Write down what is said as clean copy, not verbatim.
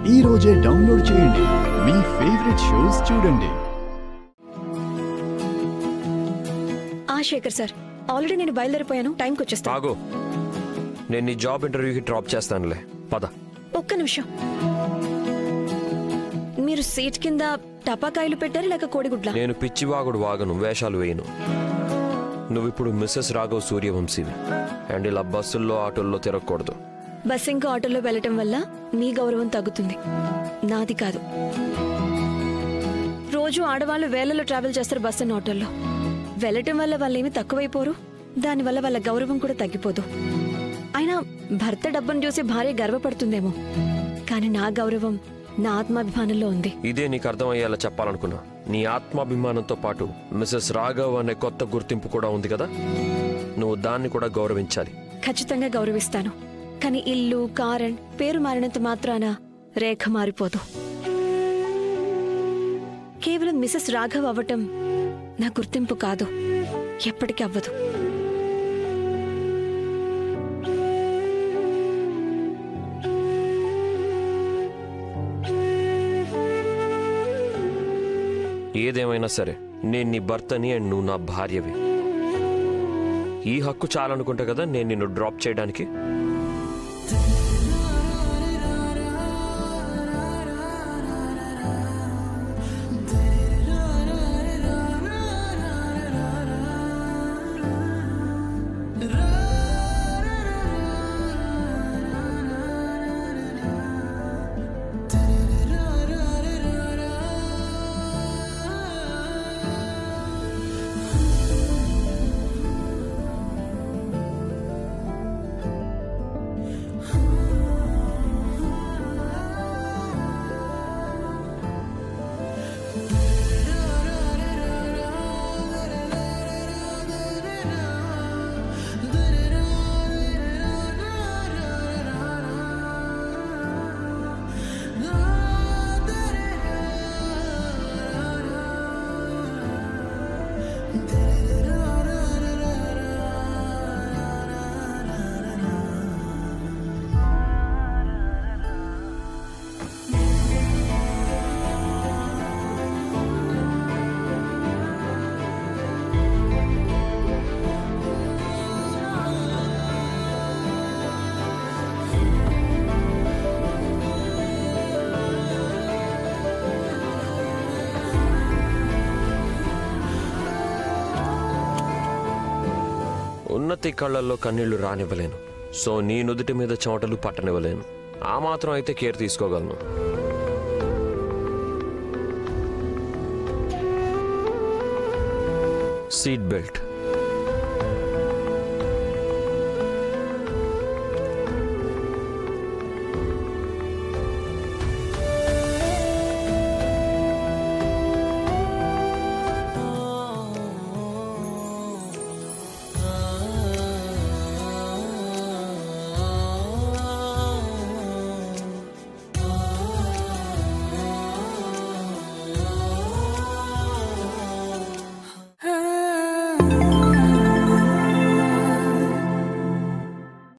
ఈ రోజే డౌన్లోడ్ చేయండి. మీ ఫేవరెట్ షోస్ చూడండి. శేఖర్ సార్, ఆల్రెడీ నేను బయలుదేరిపోయాను. టైంకి వచ్చేస్తాను. ఆగు, నేను నీ జాబ్ ఇంటర్వ్యూకి డ్రాప్ చేస్తానులే. పద. ఒక్క నిమిషం. మీరు సీట్ కింద టపాకాయలు పెట్టారు లేక కోడిగుడ్ల? నేను పిచ్చివాగుడు వాగను, వేషాలు వేయను. నువ్విప్పుడు మిస్సెస్ రాఘవ్ సూర్యవంశీవి. అండ్ ఇలా బస్సుల్లో ఆటోల్లో తిరగకూడదు. బస్ ఇంకా ఆటోలో వెళ్ళటం వల్ల మీ గౌరవం తగ్గుతుంది, నాది కాదు. రోజు ఆడవాళ్ళు వేలలో ట్రావెల్ చేస్తారు బస్ అండ్ ఆటోల్లో. వెళ్ళటం వల్ల వాళ్ళేమి తక్కువైపోరు, దానివల్ల వాళ్ళ గౌరవం కూడా తగ్గిపోదు. అయినా భర్త డబ్బును చూసి భార్య గర్వపడుతుందేమో, కానీ నా గౌరవం నా ఆత్మాభిమానంలో ఉంది. ఇదే నీకు అర్థమయ్యేలా చెప్పాలనుకున్నా. నీ ఆత్మాభిమానంతో పాటు మిస్సెస్ రాఘవ్ అనే కొత్త గుర్తింపు కూడా ఉంది కదా, నువ్వు దాన్ని కూడా గౌరవించాలి. ఖచ్చితంగా గౌరవిస్తాను. కానీ ఇల్లు, కార్ అండ్ పేరు మారినంత మాత్రాన రేఖ మారిపోదు. కేవలం మిసెస్ రాఘవ్ అవ్వటం నా గుర్తింపు కాదు, ఎప్పటికీ అవ్వదు. ఏదేమైనా సరే నేను నీ భర్తని అండ్ నువ్వు నా భార్యవి. ఈ హక్కు చాలనుకుంటా కదా నేను నిన్ను డ్రాప్ చేయడానికి. ఉన్నతి కళ్ళల్లో కన్నీళ్లు రానివ్వలేను. సో నీ నుదుటి మీద చెమటలు పట్టనివ్వలేను. ఆ మాత్రం అయితే కేర్ తీసుకోగలను. Seat belt.